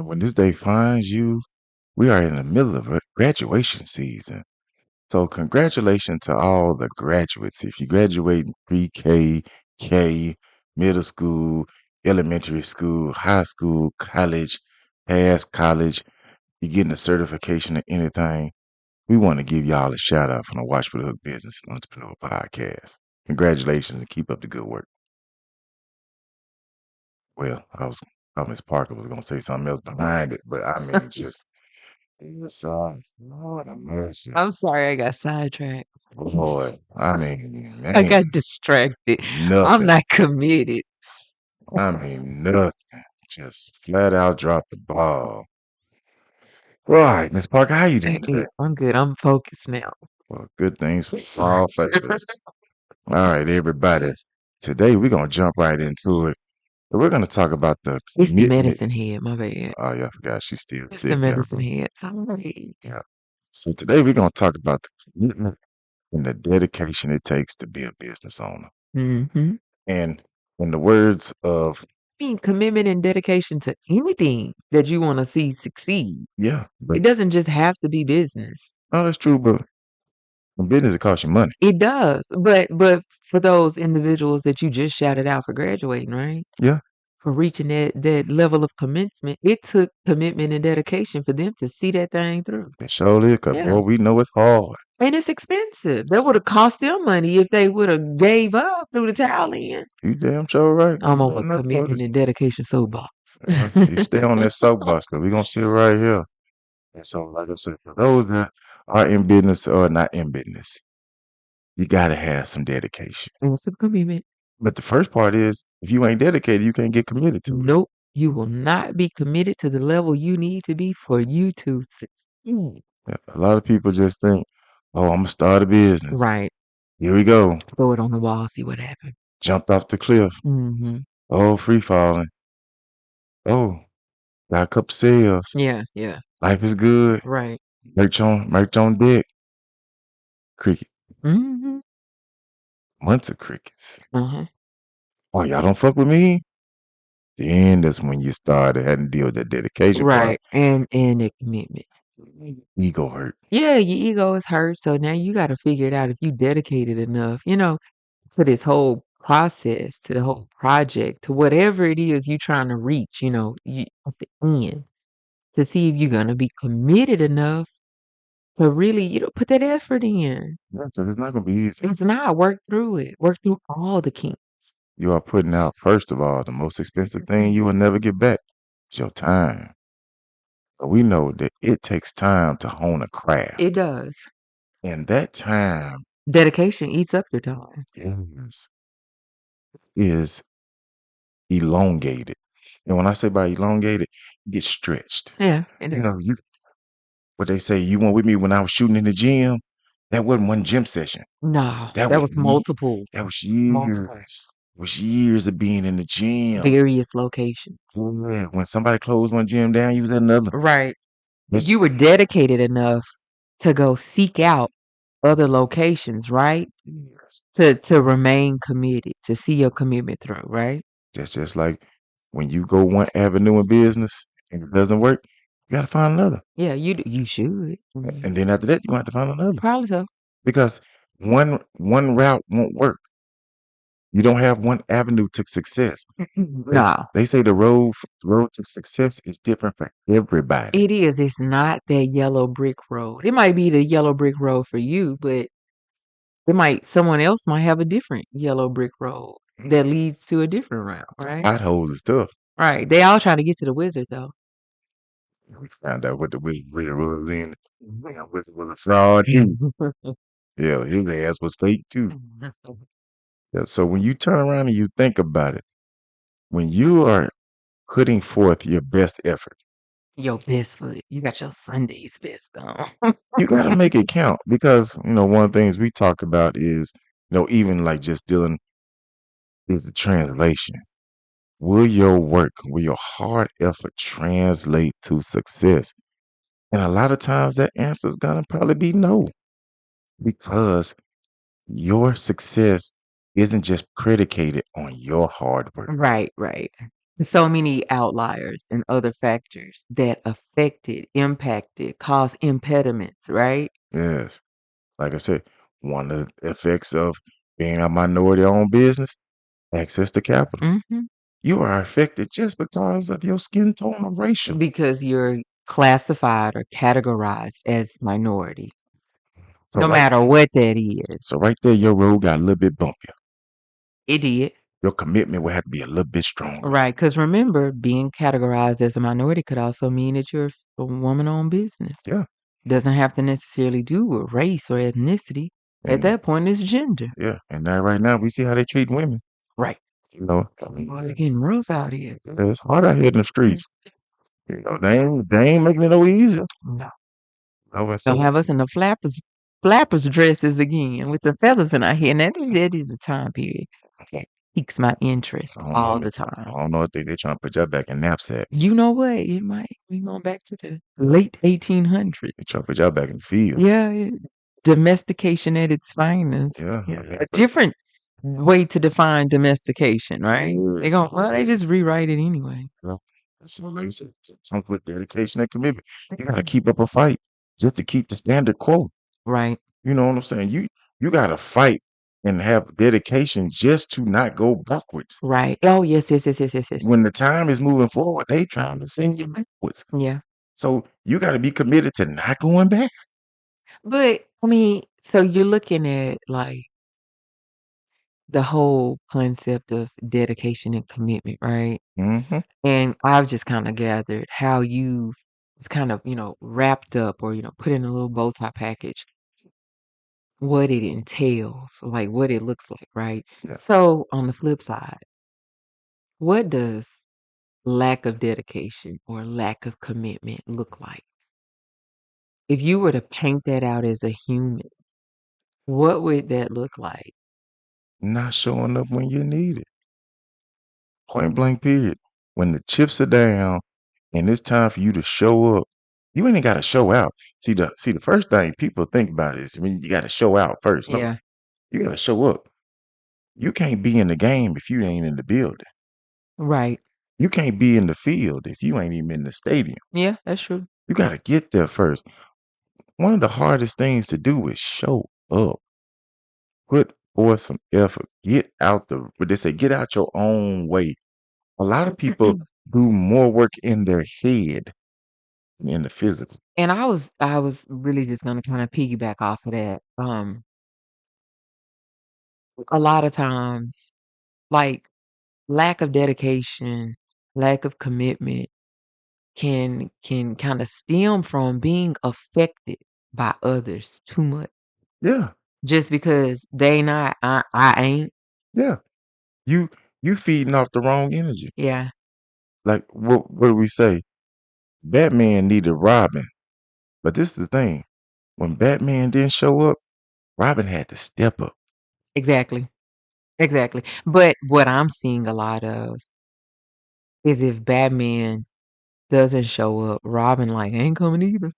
And when this day finds you, we are in the middle of a graduation season. So congratulations to all the graduates. If you graduate in pre-K, K, middle school, elementary school, high school, college, past college, you're getting a certification or anything, we want to give y'all a shout out from the Watch with the Hook Business and Entrepreneur Podcast. Congratulations and keep up the good work. Well, Miss Parker was gonna say something else behind it, but I mean just it's Lord have mercy. I'm sorry, I got sidetracked. Lord, I mean, I got man, distracted. I'm nothing. not committed. I mean, nothing. Just flat out dropped the ball. Right, Miss Parker, how you doing today? I'm good. I'm focused now. Well, good things for all favors. All right, everybody. Today we're gonna jump right into it. We're gonna talk about the It's the commitment. medicine head, my bad. Oh yeah, I forgot she's still It's the sick. Yeah. medicine head. Sorry. Yeah. So today we're gonna talk about the commitment and the dedication it takes to be a business owner. Mm-hmm. And in the words of I mean, commitment and dedication to anything that you want to see succeed. yeah, but It doesn't just have to be business. oh, that's true. But in business, it costs you money. It does. But for those individuals that you just shouted out for graduating, right? Yeah, For reaching that level of commencement, it took commitment and dedication for them to see that thing through. it surely is. Cause Yeah. boy, we know it's hard. And it's expensive. That would have cost them money if they would have gave up, threw the towel in. You damn sure right. I'm You on better a not commitment notice. and dedication soapbox. You stay on that soapbox because we're gonna sit right here. And so, like I said, for those that are in business or not in business, you gotta have some dedication. And some commitment. But the first part is, if you ain't dedicated, you can't get committed to it. Nope. You will not be committed to the level you need to be for you to succeed. Yeah, a lot of people just think, "Oh, I'm gonna start a business. Right. Here we go. Throw it on the wall, see what happens. Jumped off the cliff. Mm-hmm. Oh, free falling. Oh, got a couple sales. Yeah, yeah. Life is good. Right. Merch on deck. Cricket. Mm-hmm. Months of crickets. Uh-huh. Oh, y'all don't fuck with me? Then that's when you started having to deal with that dedication part. Right. And the commitment. Ego hurt. Yeah, your ego is hurt. So now you got to figure it out if you dedicated enough, to this whole process, to the whole project, to whatever it is you're trying to reach, at the end, to see if you're going to be committed enough to really, put that effort in. Yeah, so it's not gonna be easy. It's not. Work through it. Work through all the kinks. You are putting out, first of all, the most expensive thing you will never get back. It's your time. But we know that it takes time to hone a craft. It does. And that time Dedication eats up your time. is elongated. And when I say by elongated, it gets stretched. Yeah, it You is. know, what they say, you went with me when I was shooting in the gym. That wasn't one gym session. No, That that was was multiple. that was years. Was years of being in the gym. Various locations. Yeah, when somebody closed one gym down, you was at another. Right. It's- You were dedicated enough to go seek out other locations, right? To remain committed, to see your commitment through, right? That's just like when you go one avenue in business and it doesn't work, you got to find another. Yeah, you should. And then after that, you have to find another. Probably so. Because one route won't work. You don't have one avenue to success. No, They say the road to success is different for everybody. it is. It's not that yellow brick road. It might be the yellow brick road for you, but someone else might have a different yellow brick road that leads to a different route, right? Potholes and stuff. Right. They all trying to get to the wizard though. We found out what the wizard was in. The wizard was a fraud too. Yeah, his ass was fake too. Yeah, so when you turn around and you think about it, when you are putting forth your best effort, Your best foot. You got your Sunday's best on. you got to make it count because, one of the things we talk about is, even like just dealing is the translation. Will your work, will your hard effort translate to success? And a lot of times that answer is going to probably be no, because your success isn't just predicated on your hard work. Right, right. So many outliers and other factors that affected, impacted, caused impediments, right? Yes. Like I said, one of the effects of being a minority-owned business, access to capital. Mhm. You are affected just because of your skin tone or racial. Because you're classified or categorized as minority, So no right, matter what that is. so right there, your road got a little bit bumpier. It did. Your commitment will have to be a little bit stronger. Right, because remember, being categorized as a minority could also mean that you're a woman-owned business. Yeah. Doesn't have to necessarily do with race or ethnicity. At And that point, it's gender. yeah, and now right now we see how they treat women. Right. You know, Boy, it's getting rough out here. it's hard out here in the streets. You know, they ain't making it no easier. No. Oh, and They'll so have us in the flappers dresses again with the feathers in our hair. Now that is a time period that piques my interest I don't know. all the I time. don't know if they're trying to put y'all back in knapsacks. You know what? It might be going back to the late 1800s. They trying to put y'all back in the fields. Yeah, domestication at its finest. Yeah, Yeah, I mean, a but different way to define domestication, right? yes, They just rewrite it anyway. well, so like I said, it comes with dedication and commitment. You gotta keep up a fight just to keep the standard quo. Right, You know what I'm saying? You gotta fight and have dedication just to not go backwards. right. Oh, yes, yes, yes, yes, yes, yes. When the time is moving forward, they trying to send you backwards. Yeah. So you gotta be committed to not going back. But I mean, so you're looking at like the whole concept of dedication and commitment, right? Hmm. And I've just kind of gathered how you it's kind of, wrapped up or, put in a little bow tie package what it entails, like what it looks like, right? Yeah. So on the flip side, what does lack of dedication or lack of commitment look like? If you were to paint that out as a human, what would that look like? Not showing up when you need it. Point blank period. When the chips are down and it's time for you to show up, you ain't gotta show out. See the first thing people think about is when you gotta show out first. No, Yeah, you gotta show up. You can't be in the game if you ain't in the building. right. You can't be in the field if you ain't even in the stadium. Yeah, that's true. You gotta get there first. One of the hardest things to do is show up. Put forth some effort. Get out what they say, get out your own way. A lot of people do more work in their head than in the physical. And I was really just gonna kind of piggyback off of that. A lot of times, like lack of dedication, lack of commitment can kind of stem from being affected by others too much. Yeah, Just because they not, I ain't. yeah. You you feeding off the wrong energy. Yeah, Like what do we say? Batman needed Robin. But this is the thing. When Batman didn't show up, Robin had to step up. exactly, exactly. But what I'm seeing a lot of is if Batman doesn't show up, Robin like ain't coming either.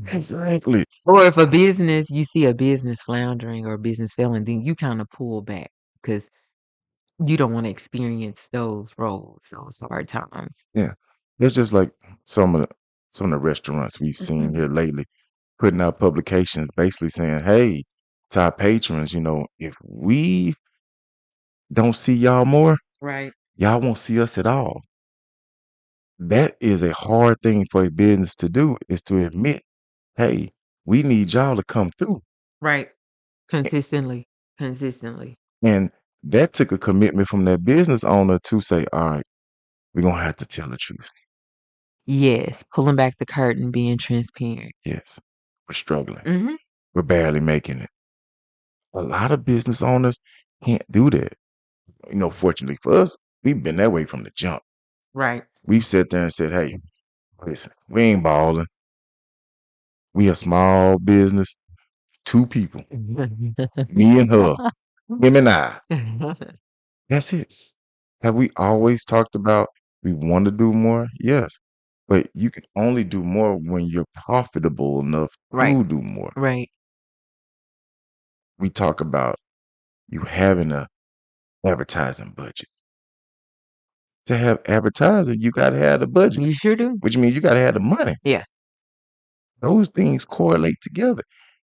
Exactly. Or if you see a business floundering or a business failing, then you kind of pull back because you don't want to experience those roles, those hard times. Yeah. It's just like some of the some of the restaurants we've seen Mhm. here lately putting out publications basically saying, hey, to our patrons, if we don't see y'all more, Right, y'all won't see us at all. That is a hard thing for a business to do is to admit, hey, we need y'all to come through. right. Consistently, consistently. And that took a commitment from that business owner to say, all right, we're gonna have to tell the truth. Yes, pulling back the curtain, being transparent. Yes, we're struggling. Mhm. We're barely making it. A lot of business owners can't do that. Fortunately for us, we've been that way from the jump. Right. We've sat there and said, hey, listen, we ain't balling. We a small business, two people, me and her, him and I. That's it. Have we always talked about we want to do more? Yes. But you can only do more when you're profitable enough Right, to do more. right. We talk about you having a advertising budget. To have advertising, you got to have the budget, You sure do. which means you got to have the money. Yeah. Those things correlate together.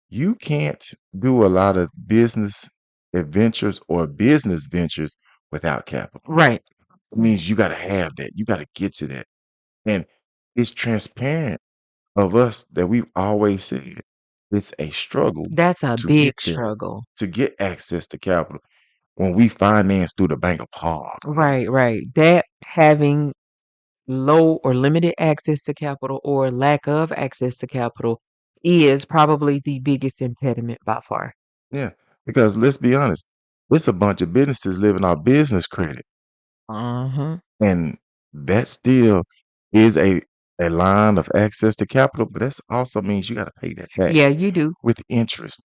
You can't do a lot of business adventures or business ventures without capital. Right. It means you got to have that. You got to get to that. And it's transparent of us that we've always said it's a struggle That's a to get big there, struggle. to get access to capital when we finance through the Bank of Park. Right, right. That having low or limited access to capital or lack of access to capital is probably the biggest impediment by far. Yeah. Because let's be honest, it's a bunch of businesses living off business credit. Uh-huh. And that still is a line of access to capital, but that also means you got to pay that back Yeah, you do. with interest.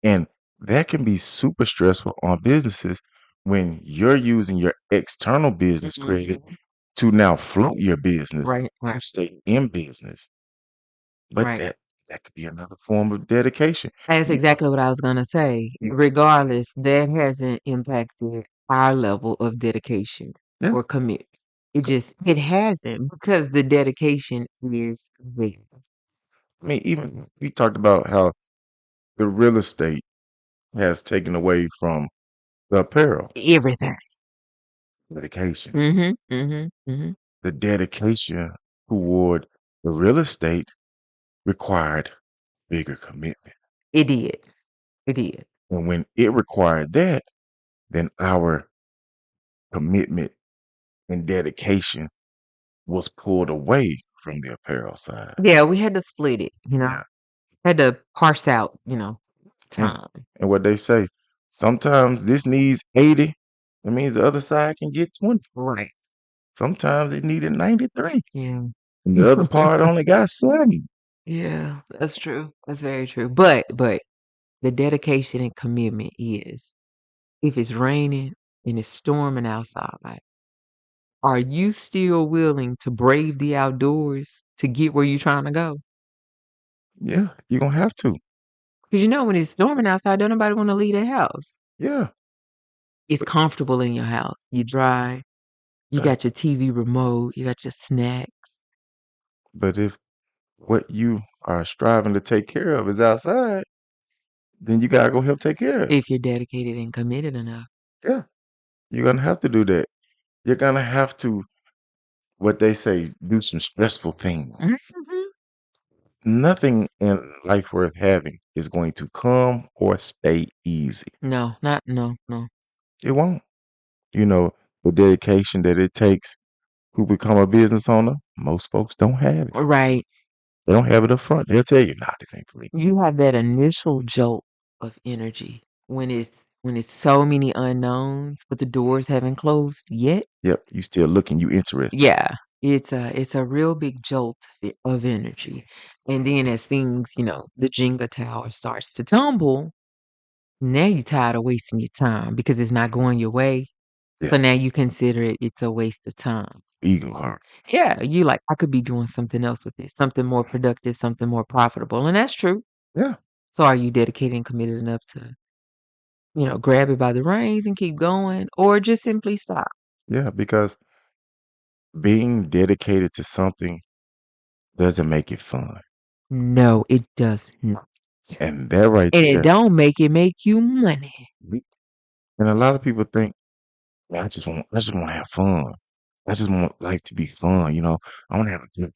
And that can be super stressful on businesses when you're using your external business credit Mhm. to now float your business Right, to right, stay in business. But right. that could be another form of dedication. That's You, exactly what I was gonna say. you Regardless, that hasn't impacted our level of dedication yeah. or commit. It hasn't because the dedication is there. I mean, even we talked about how the real estate has taken away from the apparel Everything. dedication. Mhm, mhm, mhm. The dedication toward the real estate required bigger commitment. It did. It did. And when it required that, then our commitment and dedication was pulled away from the apparel side. Yeah, we had to split it, you know. Yeah. Had to parse out, And, time. and what they say, sometimes this needs 80. That means the other side can get 20. Right. Sometimes it needed 93. Yeah. And the other part only got 70. Yeah, that's true. That's very true. But the dedication and commitment is if it's raining and it's storming outside, are you still willing to brave the outdoors to get where you're trying to go? Yeah, you're going to have to. Because when it's storming outside, don't nobody want to leave their house. Yeah. It's But, comfortable in your house. You dry, you uh, got your TV remote, you got your snacks. but if what you are striving to take care of is outside, then you gotta go help take care of it. If you're dedicated and committed enough. Yeah, you're gonna have to do that. You're gonna have to, what they say, do some stressful things. Mhm. Nothing in life worth having is going to come or stay easy. No, not no, no. It won't. You know, the dedication that it takes to become a business owner, most folks don't have it. Right. They don't have it up front. They'll tell you, nah, this ain't for me. You have that initial jolt of energy when it's so many unknowns, but the doors haven't closed yet. Yep, you still looking, you interested. Yeah, it's a real big jolt of energy, and then as things, the Jenga tower starts to tumble, now you're tired of wasting your time because it's not going your way. So now Yes, you consider it's a waste of time. eagle heart. Yeah, you like I could be doing something else with this, something more productive, something more profitable, and that's true. Yeah, So are you dedicated and committed enough to, grab it by the reins and keep going, or just simply stop? yeah, because being dedicated to something doesn't make it fun. No, it does not. And that right And it there, don't make you money. we- and a lot of people think, "Man, I just want to have fun. I just want life to be fun. I want to have a good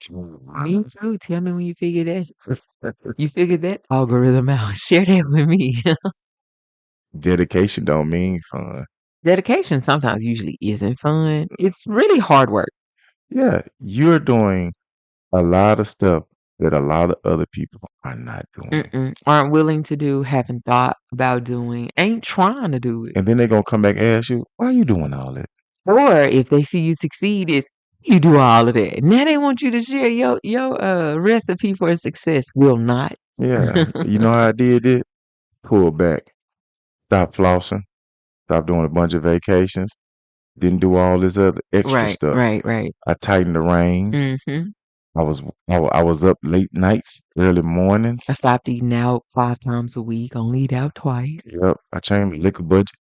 Me time." too. Tell me when you figure that. You figured that algorithm out. Share that with me. Dedication don't mean fun. Dedication sometimes usually isn't fun. It's really hard work. Yeah, you're doing a lot of stuff that a lot of other people are not doing. Mm-mm. Aren't willing to do, haven't thought about doing, ain't trying to do it. And then they're gonna come back and ask you, why are you doing all that? Or if they see you succeed, is you do all of that. Now they want you to share your recipe for success. Will not. Yeah, you know how I did it? Pull back. Stop flossing. Stop doing a bunch of vacations. Didn't do all this other extra Right, stuff. right, right. I tightened the reins. Mm-hmm. I was up late nights, early I mornings. stopped eating out 5 times a week. Only eat out twice. Yep. I changed the liquor budget.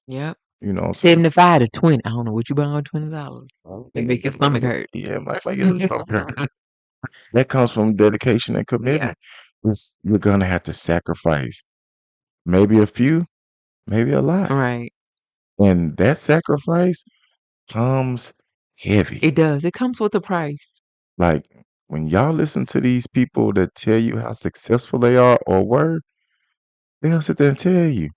Yep. You know what I'm saying? 75 to 20. I don't know what you buying with $20. Oh, It make your stomach hurt. yeah, might make it stronger. That comes from dedication and Yeah. commitment. You're gonna have to sacrifice maybe a few, maybe a lot. Right. And that sacrifice comes heavy. It does. It comes with a price. Like when y'all listen to these people that tell you how successful they are or were, they'll sit there and tell you,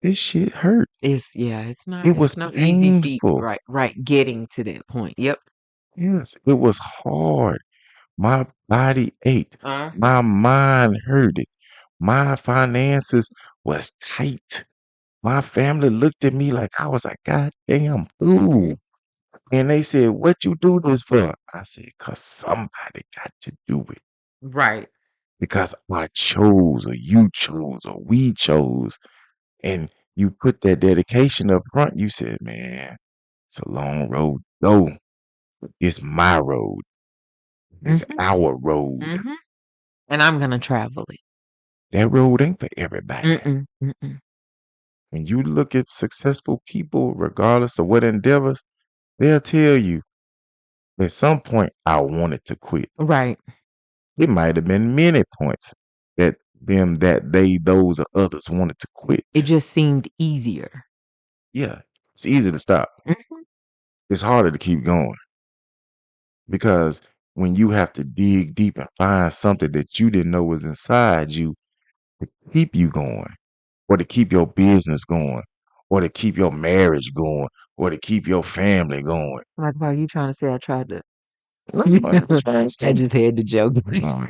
this shit hurt. It's It was no easy feat. painful. Right, right. Getting to that point. Yep. Yes, it was hard. My body ached. Uh, My mind hurt it. My finances was tight. My family looked at me like I was a goddamn mhm. fool. And they said, what you do this for? I said, cause somebody got to do it. Right. Because I chose or you chose or we chose. And you put that dedication up front. You said, man, it's a long road. No, it's my road. It's Mhm. our road. Mhm. And I'm gonna travel it. That road ain't for everybody. Mm-mm. Mm-mm. When you look at successful people, regardless of what endeavors, they'll tell you at some point, I wanted to quit. Right. It might have been many points that those or others wanted to It quit. just seemed easier. Yeah, it's easy to stop. Mhm. It's harder to keep going because when you have to dig deep and find something that you didn't know was inside you to keep you going, or to keep your business going, or to keep your marriage going, or to keep your family going. Like, why are you trying to say I tried to? No, I ain't trying to I say- just had to joke.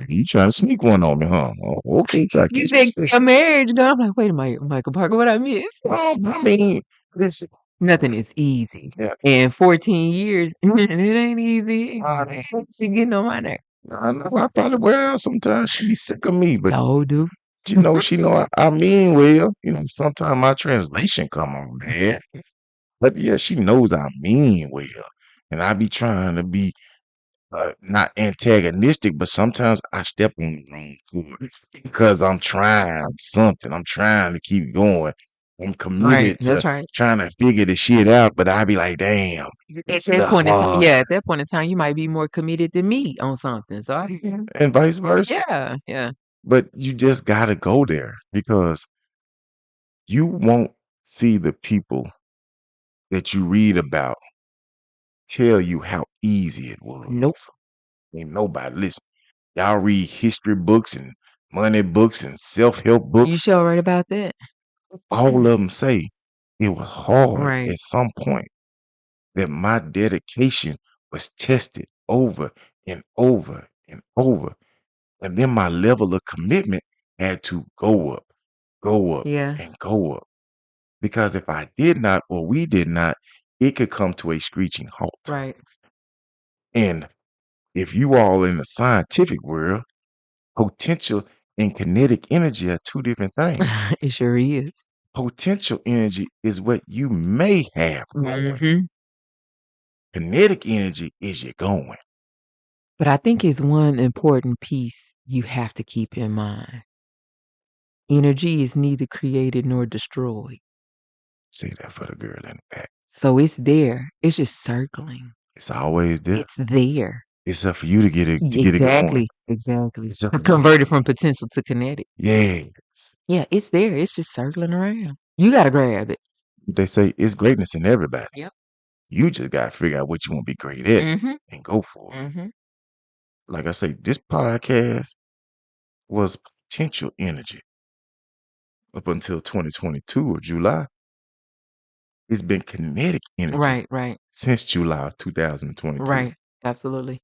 You trying to sneak one on me, huh? Oh, okay, try to You keep said it. a marriage done. I'm like, wait a minute, Michael Parker, what I miss? I mean, listen, Nothing is easy. yeah, And 14 years, it ain't easy. I, She getting on my nerve. I know I probably wear out sometimes. She be sick of me, but So do. she know I mean well. Sometimes my translation come on bad, but yeah, she knows I mean well, and I be trying to be not antagonistic, but sometimes I step on the wrong foot because I'm trying something. I'm trying to keep going. I'm Right. committed to That's right. trying to figure the shit out, but I be like, damn, At it's that the point in time, hard, yeah, at that point in time, you might be more committed than me on something. So and vice versa. yeah, yeah. But you just gotta go there because you won't see the people that you read about tell you how easy it was. Nope. Ain't nobody listen. Y'all read history books and money books and self-help You books. sure right about that? All of them say it was hard Right. at some point, that my dedication was tested over and over and over. And then my level of commitment had to go up, Yeah. and go up. Because if I did not, or we did not, it could come to a screeching halt. Right. And if you all in the scientific world, potential and kinetic energy are two different things. It sure is. Potential energy is what you may have going. Hmm. Kinetic energy is you going. But I think it's one important piece you have to keep in mind. Energy is neither created nor destroyed. Say that for the girl in the back. So it's there. It's just circling. It's always there. It's there. It's up for you to get it going. Exactly. Exactly. It's up for you. Converted from potential to kinetic. Yes. Yeah, it's there. It's just circling around. You got to grab it. They say it's greatness in everybody. Yep. You just got to figure out what you want to be great at Mhm. and go for it. Mhm. Like I say, this podcast was potential energy up until 2022 or July. It's been kinetic energy Right, right. since July of 2022. Right. Absolutely.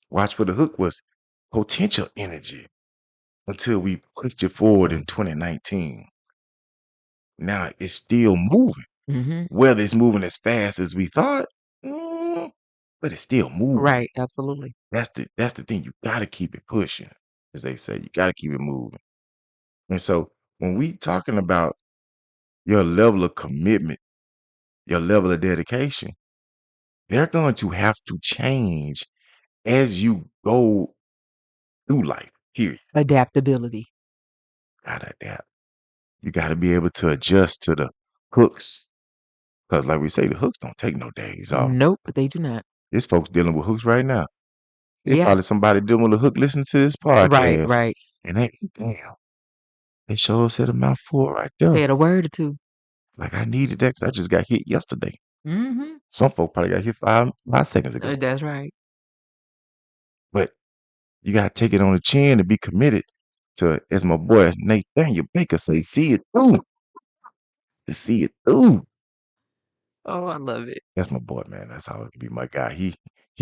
Watch for the Hook was potential energy until we pushed it forward in 2019. Now it's still moving. Mhm. Whether it's moving as fast as we thought, mm, but it's still moving. Right, absolutely. That's the thing. You got to keep it pushing, as they say. You got to keep it moving. And so when we talking about your level of commitment, your level of dedication, they're going to have to change as you go through life. Period. Adaptability. Gotta adapt. You got to be able to adjust to the hooks Because like we say, the hooks don't take no days off. Nope, they do not. There's folks dealing with hooks right now. There's Yeah. probably somebody dealing with a hook listening to this Right, podcast. right. And they, damn, they sure said a mouthful right there. Said a word or two. Like I needed that because I just got hit yesterday. Mm-hmm. Some folk probably got hit 5 seconds ago. That's right. But you gotta take it on the chin and be committed to, as my boy Nathaniel Baker say, see it through. To see it through. Oh, I love it. That's my boy, man. That's how it be my guy. He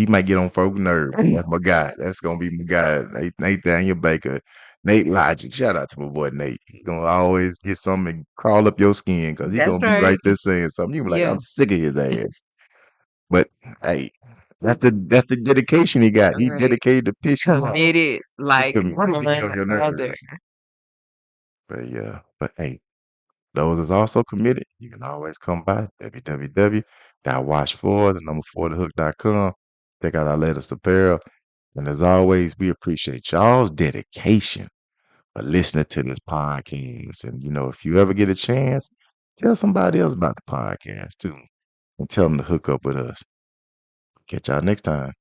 might get on folk nerve, but that's my guy. That's gonna be my guy, Nathaniel Baker. Nate Logic. Shout out to my boy Nate. He gonna always get something and crawl up your skin because he That's gonna be right right. there saying something. You be like, Yeah. I'm sick of his ass. But hey, that's the dedication he got. All He right. dedicated to piss you off. Committed He like committed to get none on your other. nerves. But yeah, but hey, those is also committed. You can always come by www.watch4, the number 4 thehook.com. Check out our latest apparel. And as always, we appreciate y'all's dedication for listening to this podcast. And if you ever get a chance, tell somebody else about the podcast too. And tell them to hook up with us. Catch y'all next time.